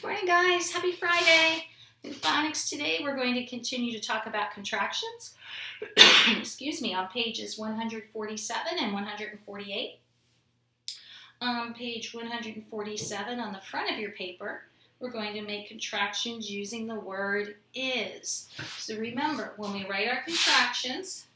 Morning guys, happy Friday. In phonics today we're going to continue to talk about contractions. Excuse me, on pages 147 and 148. On page 147 on the front of your paper, we're going to make contractions using the word is. So remember, when we write our contractions,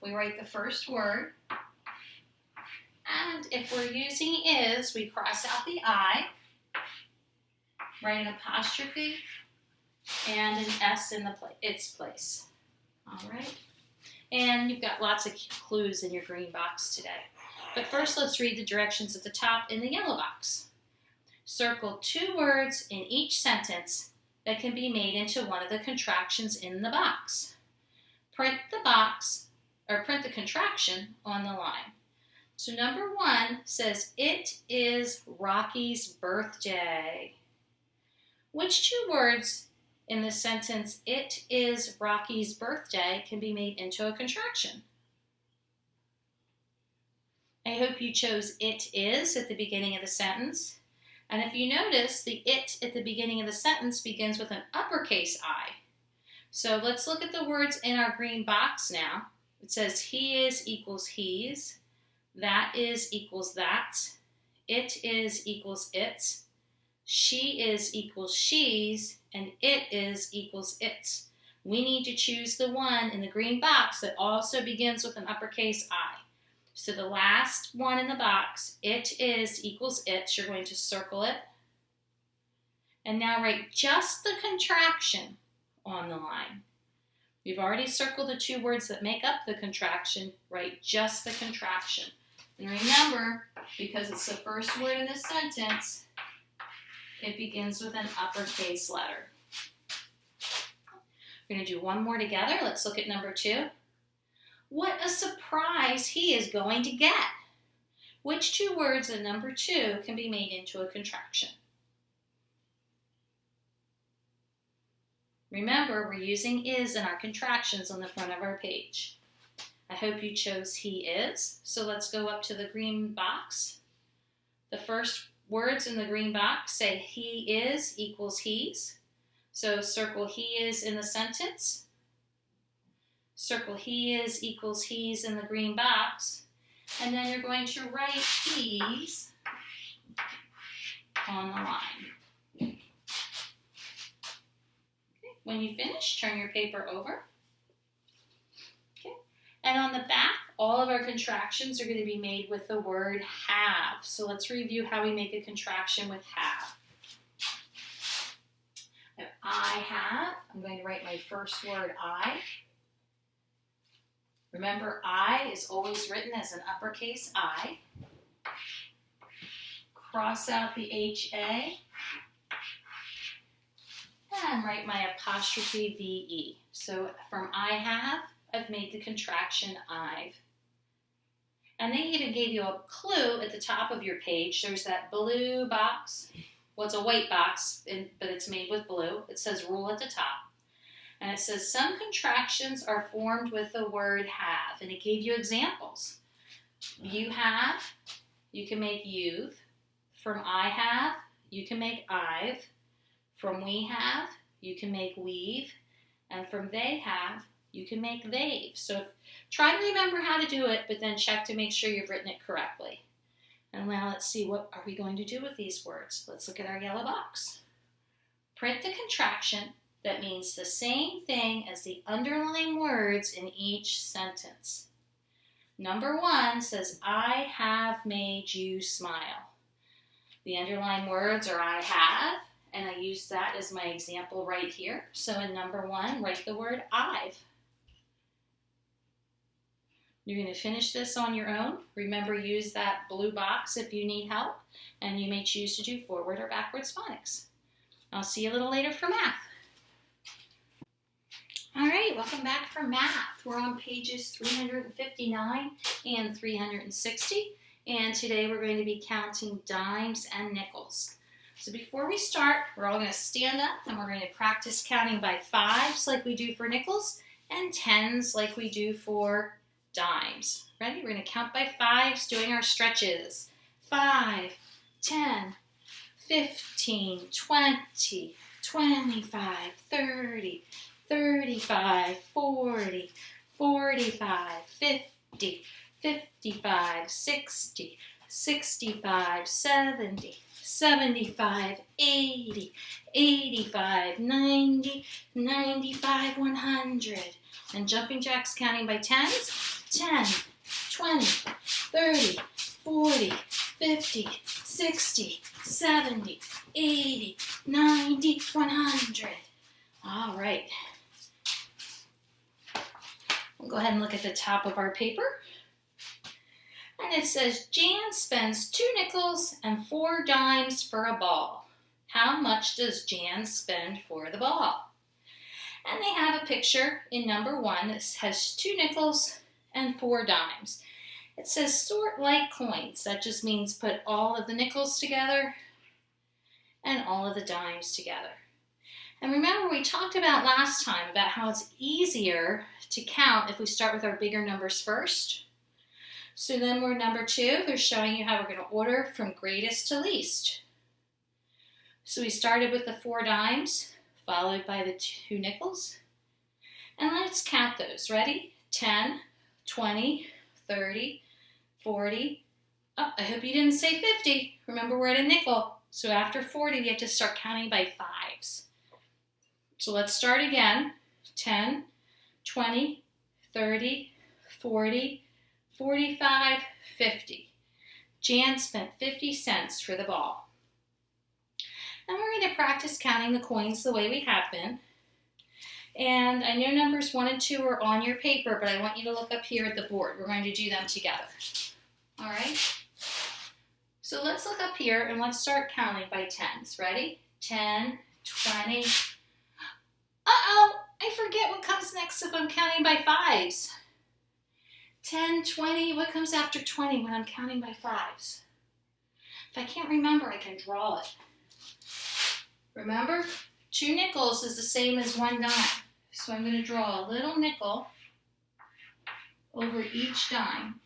we write the first word. And if we're using is, we cross out the I, write an apostrophe, and an S in its place. All right? And you've got lots of clues in your green box today. But first, let's read the directions at the top in the yellow box. Circle 2 words in each sentence that can be made into one of the contractions in the box. Print the contraction on the line. So number 1 says, it is Rocky's birthday. Which 2 words in the sentence, it is Rocky's birthday, can be made into a contraction? I hope you chose it is at the beginning of the sentence. And if you notice, the it at the beginning of the sentence begins with an uppercase I. So let's look at the words in our green box now. It says he is equals he's, that is equals that, it is equals its, she is equals she's, and it is equals its. We need to choose the one in the green box that also begins with an uppercase I. So the last one in the box, it is equals its, you're going to circle it. And now write just the contraction on the line. We've already circled the 2 words that make up the contraction, write just the contraction. And remember, because it's the first word in the sentence, it begins with an uppercase letter. We're going to do one more together. Let's look at number 2. What a surprise he is going to get. Which 2 words in number 2 can be made into a contraction? Remember, we're using is in our contractions on the front of our page. I hope you chose he is. So let's go up to the green box. The first words in the green box say he is equals he's. So circle he is in the sentence. Circle he is equals he's in the green box. And then you're going to write he's on the line. Okay. When you finish, turn your paper over. Okay. And on the back, all of our contractions are going to be made with the word have. So let's review how we make a contraction with have. If I have, I'm going to write my first word I. Remember, I is always written as an uppercase I. Cross out the HA. And write my apostrophe VE. So from I have, I've made the contraction I've. And they even gave you a clue at the top of your page. There's that blue box. Well, it's a white box, but it's made with blue. It says rule at the top. And it says some contractions are formed with the word have. And it gave you examples. You have, you can make you've. From I have, you can make I've. From we have, you can make we've. And from they have, you can make they've. So try to remember how to do it, but then check to make sure you've written it correctly. And now let's see, what are we going to do with these words? Let's look at our yellow box. Print the contraction that means the same thing as the underlying words in each sentence. Number 1 says, I have made you smile. The underlying words are I have, and I use that as my example right here. So in number 1, write the word I've. You're going to finish this on your own. Remember, use that blue box if you need help, and you may choose to do forward or backwards phonics. I'll see you a little later for math. All right, welcome back for math. We're on pages 359 and 360, and today we're going to be counting dimes and nickels. So before we start, we're all going to stand up and we're going to practice counting by 5s like we do for nickels and 10s like we do for dimes. Ready? We're going to count by 5s doing our stretches. 5, 10, 15, 20, 25, 30, 35, 40, 45, 50, 55, 60, 65, 70, 75, 80, 85, 90, 95, 100. And jumping jacks counting by tens, 10, 20, 30, 40, 50, 60, 70, 80, 90, 100. All right. We'll go ahead and look at the top of our paper. And it says, Jan spends 2 nickels and 4 dimes for a ball. How much does Jan spend for the ball? And they have a picture in number 1 that has 2 nickels and 4 dimes. It says sort like coins. That just means put all of the nickels together and all of the dimes together. And remember, we talked about last time about how it's easier to count if we start with our bigger numbers first. So then we're number 2. They're showing you how we're going to order from greatest to least. So we started with the 4 dimes, followed by the 2 nickels. And let's count those. Ready? 10, 20, 30, 40. Oh, I hope you didn't say 50. Remember, we're at a nickel. So after 40, we have to start counting by 5s. So let's start again. 10, 20, 30, 40, 45, 50. Jan spent 50 cents for the ball. And we're going to practice counting the coins the way we have been. And I know numbers 1 and 2 are on your paper, but I want you to look up here at the board. We're going to do them together. All right? So let's look up here and let's start counting by tens. Ready? 10, 20. Uh-oh, I forget what comes next if I'm counting by 5s. 10, 20, what comes after 20 when I'm counting by 5s? If I can't remember, I can draw it. Remember, 2 nickels is the same as 1 dime. So I'm going to draw a little nickel over each dime.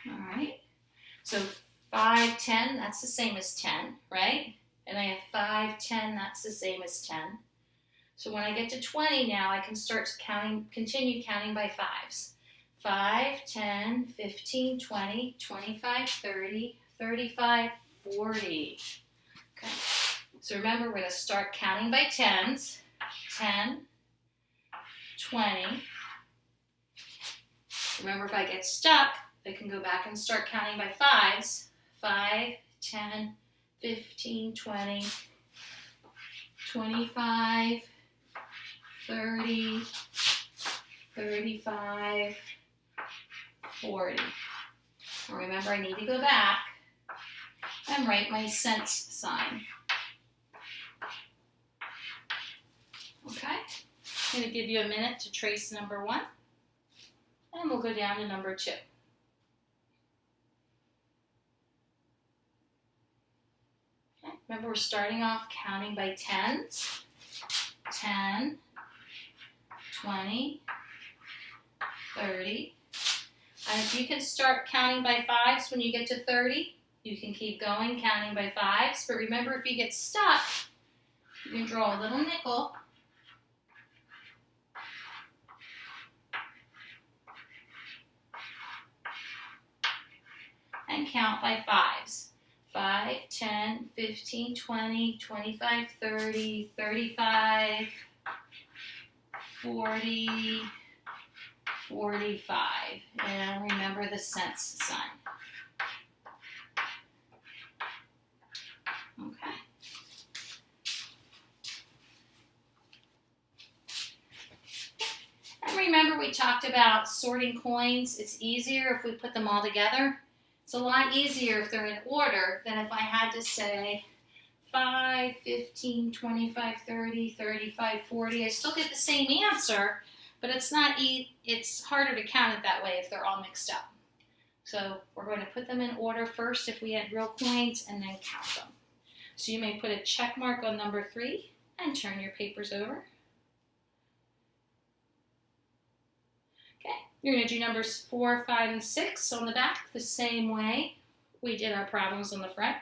All right, so 5, 10, that's the same as 10, right? And I have 5, 10, that's the same as 10. So when I get to 20 now, I can start counting, continue counting by 5s. 5, 10, 15, 20, 25, 30, 35, 40. Okay, so remember, we're going to start counting by tens. 10, 20. Remember, if I get stuck, I can go back and start counting by 5s. 5, 10, 15, 20, 25, 30, 35, 40. And remember, I need to go back and write my cents sign. Okay, I'm going to give you a minute to trace number 1, and we'll go down to number 2. Okay, remember, we're starting off counting by tens. 10, 20, 30. And if you can start counting by 5s when you get to 30, you can keep going counting by 5s. But remember, if you get stuck, you can draw a little nickel. And count by 5s. 5, 10, 15, 20, 25, 30, 35, 40, 45. And remember the cents sign. Okay. And remember, we talked about sorting coins. It's easier if we put them all together. It's a lot easier if they're in order than if I had to say 5, 15, 25, 30, 35, 40. I still get the same answer, but it's harder to count it that way if they're all mixed up. So we're going to put them in order first if we had real coins, and then count them. So you may put a check mark on number 3 and turn your papers over. Okay, You're going to do numbers 4, 5, and 6 on the back the same way we did our problems on the front.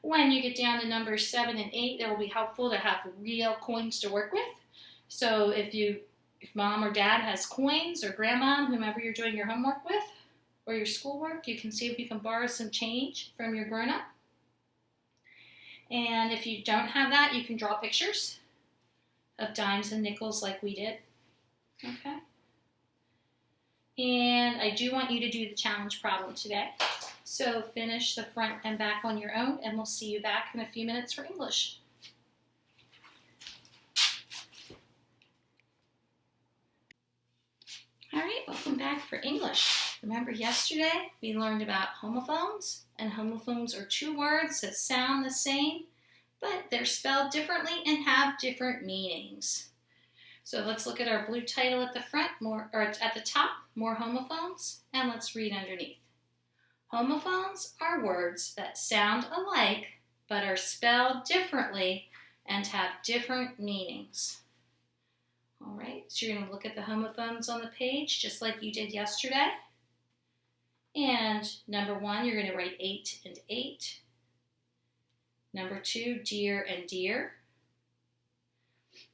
When you get down to numbers 7 and 8, it will be helpful to have real coins to work with. So if mom or dad has coins, or grandma, whomever you're doing your homework with, or your schoolwork, you can see if you can borrow some change from your grown-up. And if you don't have that, you can draw pictures of dimes and nickels like we did. Okay? And I do want you to do the challenge problem today. So finish the front and back on your own, and we'll see you back in a few minutes for English. All right, welcome back for English. Remember yesterday we learned about homophones, and homophones are two words that sound the same, but they're spelled differently and have different meanings. So let's look at our blue title at the front, at the top, more homophones, and let's read underneath. Homophones are words that sound alike but are spelled differently and have different meanings. All right, so you're going to look at the homophones on the page just like you did yesterday. And number 1, you're going to write 8 and 8. Number 2, dear and dear.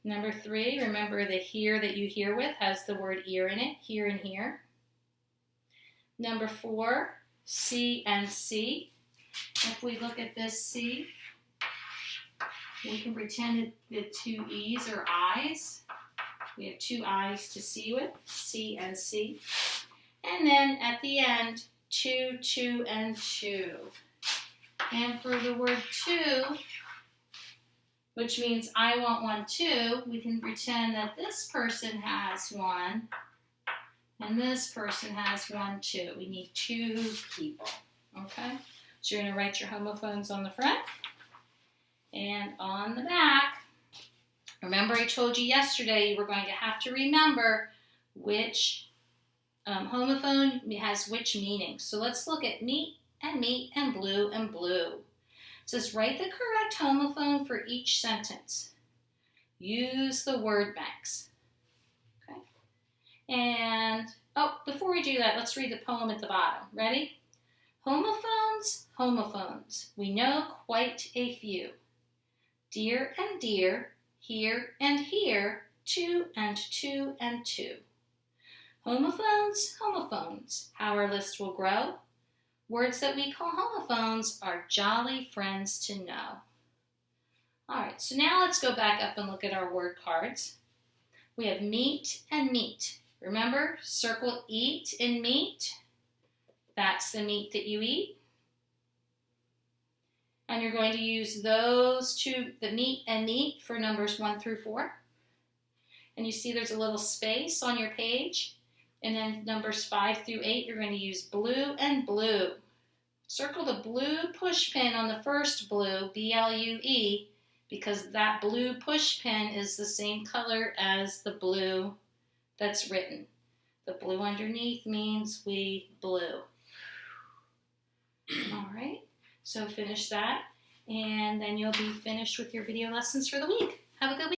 Number 3, remember the here that you hear with has the word ear in it, here and here. Number 4, C and C. If we look at this C, we can pretend the two E's are eyes. We have two eyes to see with, C and C. And then at the end, 2, 2, and 2. And for the word 2, which means I want one too, we can pretend that this person has one and this person has one too. We need 2 people, okay? So you're going to write your homophones on the front and on the back. Remember I told you yesterday you were going to have to remember which homophone has which meaning. So let's look at meat and blue and blue. It says write the correct homophone for each sentence. Use the word banks. Okay. And, before we do that, let's read the poem at the bottom. Ready? Homophones, homophones, we know quite a few. Dear and dear, here and here, 2 and 2 and 2. Homophones, homophones, how our list will grow. Words that we call homophones are jolly friends to know. All right, so now let's go back up and look at our word cards. We have meat and meat. Remember, circle eat in meat. That's the meat that you eat. And you're going to use those two, the meat and meat, for numbers 1 through 4. And you see there's a little space on your page. And then numbers 5 through 8, you're going to use blue and blue. Circle the blue push pin on the first blue, B-L-U-E, because that blue push pin is the same color as the blue that's written. The blue underneath means we blew. All right, so finish that, and then you'll be finished with your video lessons for the week. Have a good week.